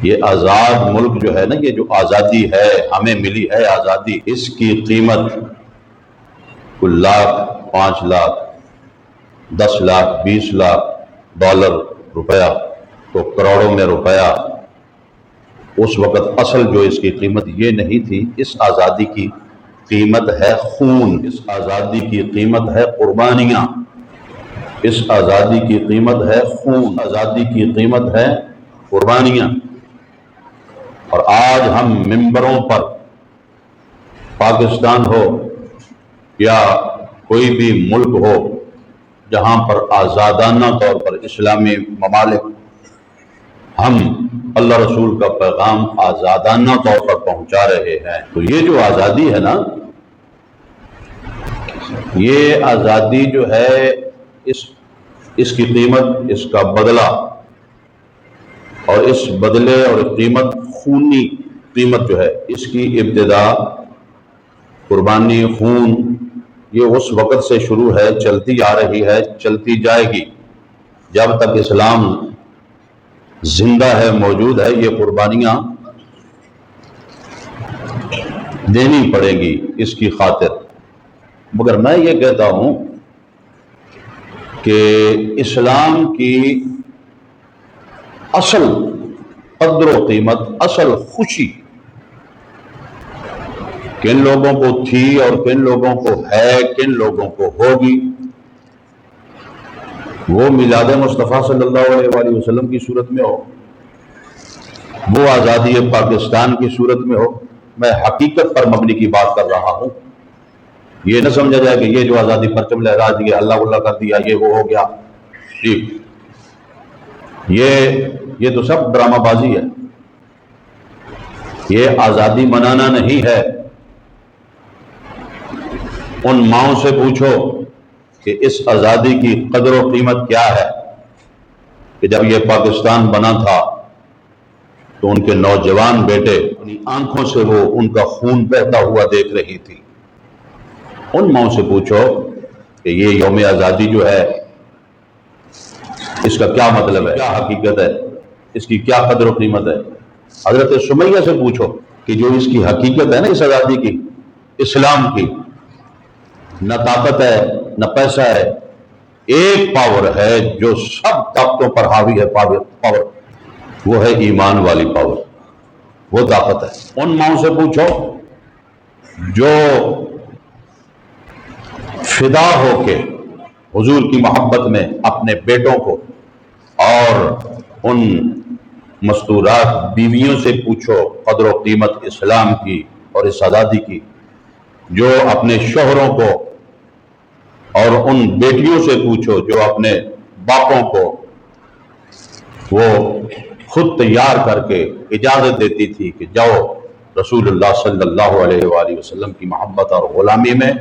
یہ آزاد ملک جو ہے نا، یہ جو آزادی ہے ہمیں ملی ہے آزادی، اس کی قیمت کوئی لاکھ، 5 لاکھ، 10 لاکھ، 20 لاکھ ڈالر، روپیہ تو کروڑوں میں روپیہ۔ اس وقت اصل جو اس کی قیمت یہ نہیں تھی، اس آزادی کی قیمت ہے خون، اس آزادی کی قیمت ہے قربانیاں، اس آزادی کی قیمت ہے خون، آزادی کی قیمت ہے قربانیاں۔ اور آج ہم ممبروں پر، پاکستان ہو یا کوئی بھی ملک ہو جہاں پر آزادانہ طور پر اسلامی ممالک ہم اللہ رسول کا پیغام آزادانہ طور پر پہنچا رہے ہیں، تو یہ جو آزادی ہے نا، یہ آزادی جو ہے اس کی قیمت، اس کا بدلہ، اور اس بدلے اور قیمت، خونی قیمت جو ہے، اس کی ابتدا قربانی، خون، یہ اس وقت سے شروع ہے، چلتی آ رہی ہے، چلتی جائے گی جب تک اسلام زندہ ہے، موجود ہے، یہ قربانیاں دینی پڑے گی اس کی خاطر۔ مگر میں یہ کہتا ہوں کہ اسلام کی اصل قدر و قیمت، اصل خوشی کن لوگوں کو تھی اور کن لوگوں کو ہے، کن لوگوں کو ہوگی، وہ میلاد مصطفیٰ صلی اللہ علیہ وآلہ وسلم کی صورت میں ہو، وہ آزادی پاکستان کی صورت میں ہو۔ میں حقیقت پر مبنی کی بات کر رہا ہوں، یہ نہ سمجھا جائے کہ یہ جو آزادی پرچم لہرا دیا، اللہ اللہ کر دیا، یہ وہ ہو گیا، ٹھیک، یہ تو سب ڈرامہ بازی ہے، یہ آزادی منانا نہیں ہے۔ ان ماؤں سے پوچھو کہ اس آزادی کی قدر و قیمت کیا ہے، کہ جب یہ پاکستان بنا تھا تو ان کے نوجوان بیٹے اپنی آنکھوں سے وہ ان کا خون بہتا ہوا دیکھ رہی تھی۔ ان ماؤں سے پوچھو کہ یہ یوم آزادی جو ہے، اس کا کیا مطلب ہے، کیا حقیقت ہے، اس کی کیا قدر و قیمت ہے۔ حضرت سمیہ سے پوچھو کہ جو اس کی حقیقت ہے نا، اس آزادی کی، اسلام کی، نہ طاقت ہے نہ پیسہ ہے، ایک پاور ہے جو سب طاقتوں پر حاوی ہے، پاور، وہ ہے ایمان والی پاور، وہ طاقت ہے۔ ان ماؤں سے پوچھو جو فدا ہو کے حضور کی محبت میں اپنے بیٹوں کو، اور ان مستورات بیویوں سے پوچھو قدر و قیمت اسلام کی اور اس آزادی کی، جو اپنے شوہروں کو، اور ان بیٹیوں سے پوچھو جو اپنے باپوں کو وہ خود تیار کر کے اجازت دیتی تھی کہ جاؤ رسول اللہ صلی اللہ علیہ وآلہ وسلم کی محبت اور غلامی میں،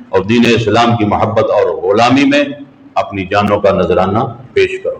اور دین اسلام کی محبت اور غلامی میں اپنی جانوں کا نذرانہ پیش کرو۔